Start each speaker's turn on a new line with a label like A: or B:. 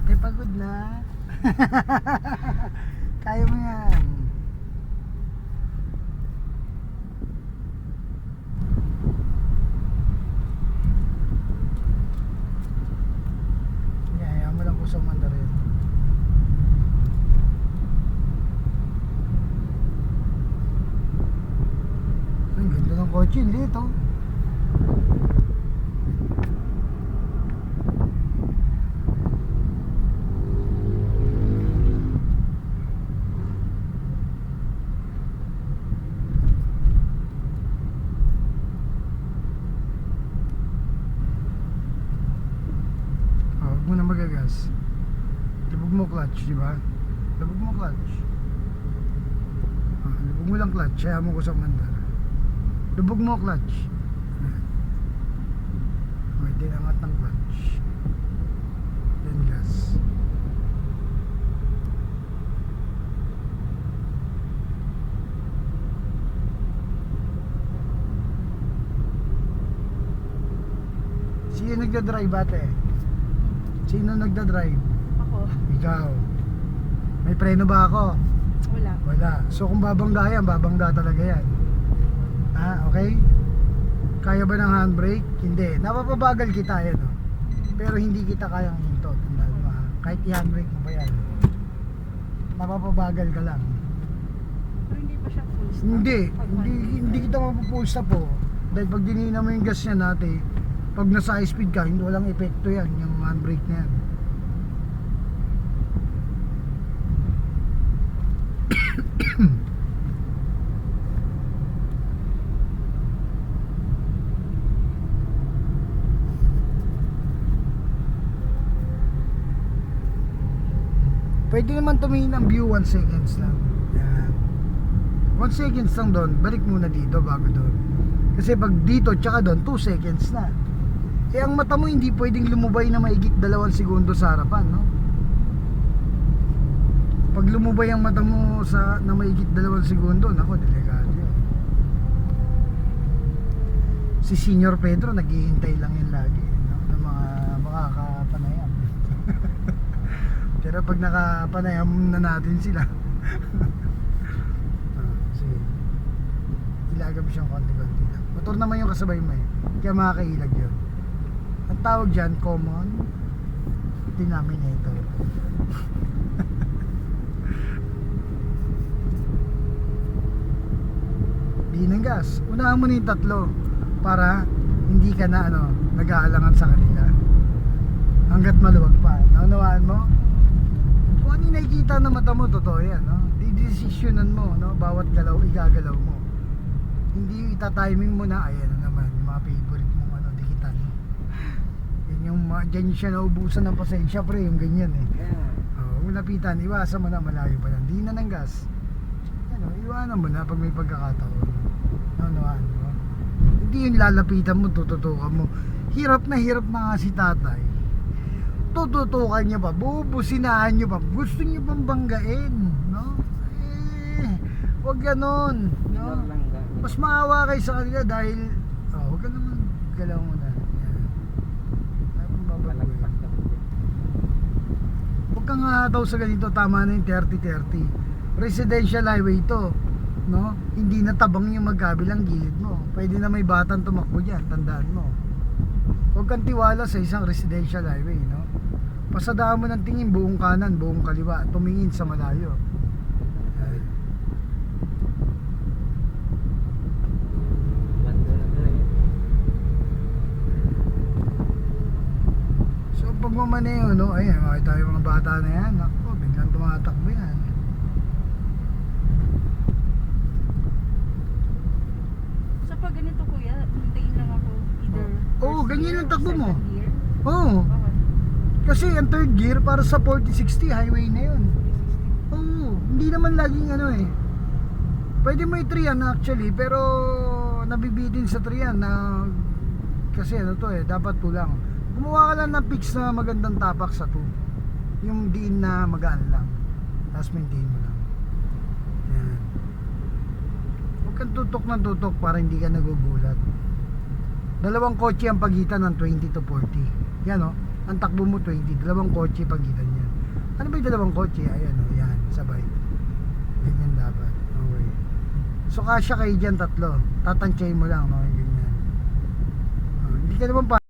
A: Ate, pagod na. Kaya mo yan. Kaya mo lang po sa Mandarin. Ang ganda ng kotse, dito. Huwag mo na magagas. Lubog mo clutch, di ba? Lubog mo clutch. Lubog mo lang clutch. Kaya mo ko sa mandar. Lubog mo clutch. Okay, din angat ng clutch. Then gas. Sino nagda-drive ate? Sino nagda-drive?
B: Ako.
A: Ikaw. May preno ba ako?
B: Wala.
A: Wala. So kung babangga yan, babangga talaga yan. Okay? Kaya ba ng handbrake? Hindi. Napapabagal kita yan, oh. Pero hindi kita kayang hinto. Tandaan mo, ha? Kahit i-handbrake mo pa yan. Napapabagal ka lang.
B: Pero hindi pa siya full stop.
A: Hindi kita mapupull stop, po. Dahil pag dinina mo yung gas niya natin, pag nasa high speed ka, hindi walang epekto yan, yung handbrake na yan. Pwede naman tumingin ng view 1 seconds lang. Yan. 1 seconds lang doon, balik muna dito bago doon. Kasi pag dito tsaka doon, 2 seconds na. Eh ang mata mo hindi pwedeng lumubay na maigit 2 segundo sa harapan, no? Pag lumubay ang mata mo na maigit 2 segundo, nako, delikado yun. Si Senior Pedro naghihintay lang yan lagi, no? Ng mga makakapanayam. Pero pag nakapanayam na natin sila, sige, ilagam siyang konti-konti lang. Motor naman yung kasabay mo eh, kaya makakailag yun. Ang tawag dyan, common denominator. Di ng gas. Unahan mo na yung tatlo para hindi ka na nag-aalangan sa kanila hanggat maluwag pa. Naunawaan mo? Kung ano yung nakikita na mata mo, totoo yan, no? Didesisyonan mo, no? Bawat galaw, igagalaw mo. Hindi yung itatiming mo na, ayan na naman, yung mga favorite mong dikitan. Yan yung, dyan siya naubusan ng pasensya, pre, yung ganyan eh. Huwag mo lapitan, iwasan mo na, malayo pa lang. Di na ng gas. Iwanan mo na pag may pagkakataon. Naunawaan mo? Hindi yung lalapitan mo, tututukan mo. Hirap na nga si tatay. Tututukan niya pa, bubusinahan niyo pa, gusto niyo pang banggain, no? Wag ganon, no? Mas maawa kayo sa kanila dahil wag ka naman galaw mo na. Huwag kang daw sa ganito, tama na yung 30-30. Residential highway to, no? Hindi na tabang yung magkabilang gilid mo. Pwede na may batang tumakbo dyan, tandaan mo. Huwag kang tiwala sa isang residential highway, no? Pasadaan mo ng tingin buong kanan, buong kaliwa, tumingin sa malayo. So pag mamaneo, no? Ayan, makita yung mga bata na yan, ako, biglang tumatakbo yan.
B: So pag ganito kuya, hintayin lang ako either
A: Ganyan ang takbo mo.
B: Gear.
A: Kasi ang third gear para sa 40-60 highway na yun. Hindi naman laging pwede mo i-3 actually, pero nabibitin sa 3 na kasi dapat 2 lang. Gumawa ka lang ng fix na magandang tapak sa 2. Yung diin na magaan lang. Tapos maintain mo lang. Yan. Huwag kang tutok ng tutok para hindi ka nagugulat. Dalawang kotse ang pagitan ng 20 to 40. Yan ang takbo mo 20, dalawang kotse pagitan yan. Ano ba yung dalawang kotse? Ayan o, yan, sabay. Ganyan dapat. Okay. So kasya kayo dyan tatlo. Tatansyahin mo lang, no? Ganyan. Hindi ka naman pa